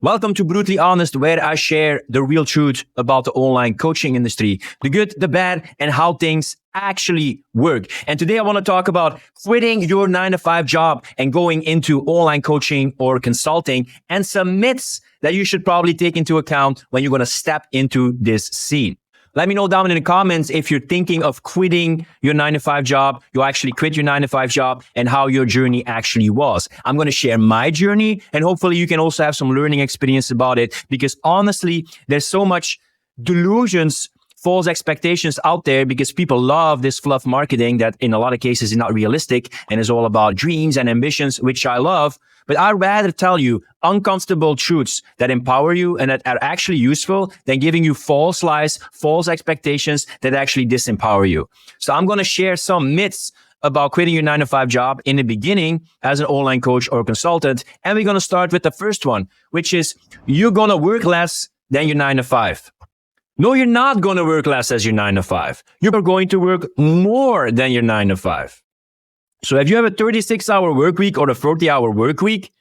Welcome to Brutally Honest, where I share the real truth about the online coaching industry, the good, the bad, and how things actually work. And today I want to talk about quitting your 9-to-5 job and going into online coaching or consulting, and some myths that you should probably take into account when you're going to step into this scene. Let me know down in the comments if you're thinking of quitting your 9-to-5 job, you actually quit your 9-to-5 job, and how your journey actually was. I'm going to share my journey, and hopefully you can also have some learning experience about it, because honestly, there's so much delusions, false expectations out there, because people love this fluff marketing that in a lot of cases is not realistic and is all about dreams and ambitions, which I love. But I'd rather tell you uncomfortable truths that empower you and that are actually useful than giving you false lies, false expectations that actually disempower you. So I'm going to share some myths about quitting your 9-to-5 job in the beginning as an online coach or consultant. And we're going to start with the first one, which is you're going to work less than your 9-to-5. No, you're not going to work less as your 9-to-5. You're going to work more than your 9-to-5. So if you have a 36-hour work week or a 40-hour work week,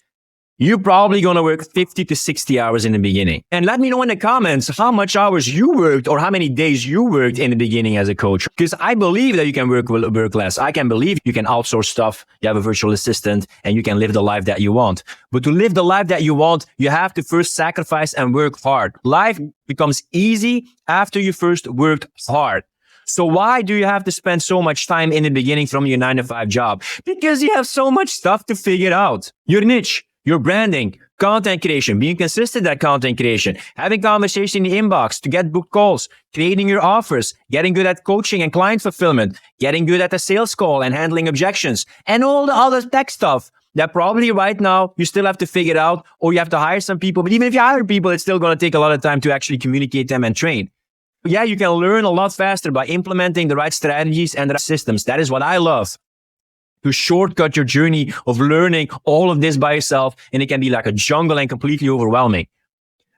you're probably going to work 50 to 60 hours in the beginning. And let me know in the comments how much hours you worked or how many days you worked in the beginning as a coach. Because I believe that you can work less. I can believe you can outsource stuff. You have a virtual assistant and you can live the life that you want. But to live the life that you want, you have to first sacrifice and work hard. Life becomes easy after you first worked hard. So why do you have to spend so much time in the beginning from your 9-to-5 job? Because you have so much stuff to figure out. Your niche, your branding, content creation, being consistent at content creation, having conversation in the inbox to get booked calls, creating your offers, getting good at coaching and client fulfillment, getting good at the sales call and handling objections, and all the other tech stuff that probably right now you still have to figure out, or you have to hire some people. But even if you hire people, it's still going to take a lot of time to actually communicate them and train. Yeah, you can learn a lot faster by implementing the right strategies and the right systems. That is what I love. To shortcut your journey of learning all of this by yourself, and it can be like a jungle and completely overwhelming.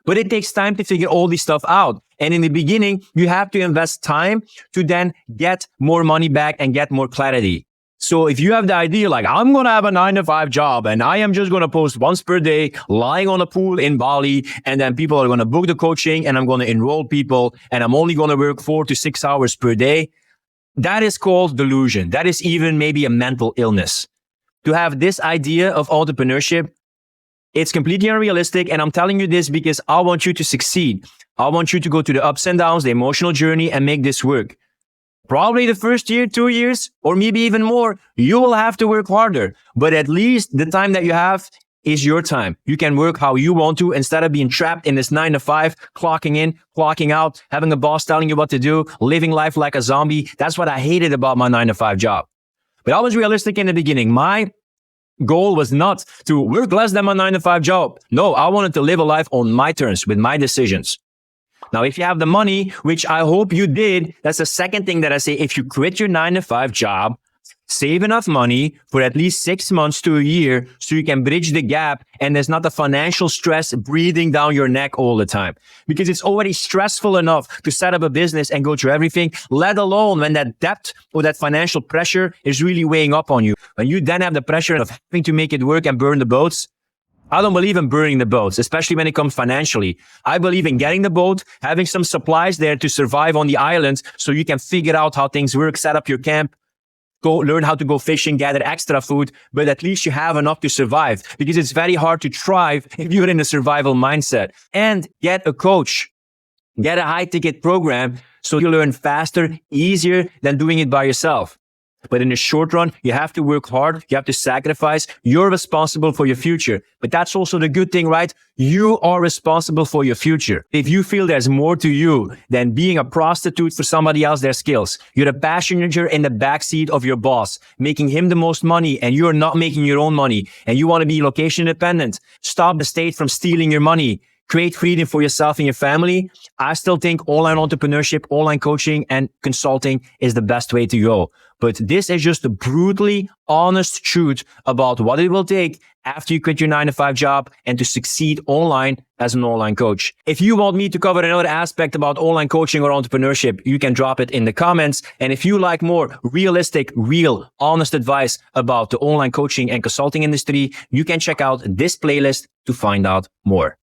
But it takes time to figure all this stuff out. And in the beginning, you have to invest time to then get more money back and get more clarity. So if you have the idea like, I'm going to have a 9-to-5 job and I am just going to post once per day, lying on a pool in Bali, and then people are going to book the coaching and I'm going to enroll people and I'm only going to work 4 to 6 hours per day, that is called delusion. That is even maybe a mental illness. To have this idea of entrepreneurship, it's completely unrealistic. And I'm telling you this because I want you to succeed. I want you to go through the ups and downs, the emotional journey, and make this work. Probably the first year, 2 years, or maybe even more, you will have to work harder. But at least the time that you have is your time. You can work how you want to instead of being trapped in this 9-to-5, clocking in, clocking out, having a boss telling you what to do, living life like a zombie. That's what I hated about my 9-to-5 job. But I was realistic in the beginning. My goal was not to work less than my 9-to-5 job. No, I wanted to live a life on my terms with my decisions. Now, if you have the money, which I hope you did, that's the second thing that I say. If you quit your 9-to-5 job, save enough money for at least 6 months to a year so you can bridge the gap and there's not the financial stress breathing down your neck all the time. Because it's already stressful enough to set up a business and go through everything, let alone when that debt or that financial pressure is really weighing up on you. When you then have the pressure of having to make it work and burn the boats, I don't believe in burning the boats, especially when it comes financially. I believe in getting the boat, having some supplies there to survive on the island so you can figure out how things work, set up your camp, go learn how to go fishing, gather extra food, but at least you have enough to survive, because it's very hard to thrive if you're in a survival mindset. And get a coach, get a high-ticket program so you learn faster, easier than doing it by yourself. But in the short run, you have to work hard. You have to sacrifice. You're responsible for your future. But that's also the good thing, right? You are responsible for your future. If you feel there's more to you than being a prostitute for somebody else, their skills, you're a passenger in the backseat of your boss, making him the most money and you're not making your own money, and you want to be location independent, stop the state from stealing your money, create freedom for yourself and your family, I still think online entrepreneurship, online coaching, and consulting is the best way to go. But this is just a brutally honest truth about what it will take after you quit your 9-to-5 job and to succeed online as an online coach. If you want me to cover another aspect about online coaching or entrepreneurship, you can drop it in the comments. And if you like more realistic, real, honest advice about the online coaching and consulting industry, you can check out this playlist to find out more.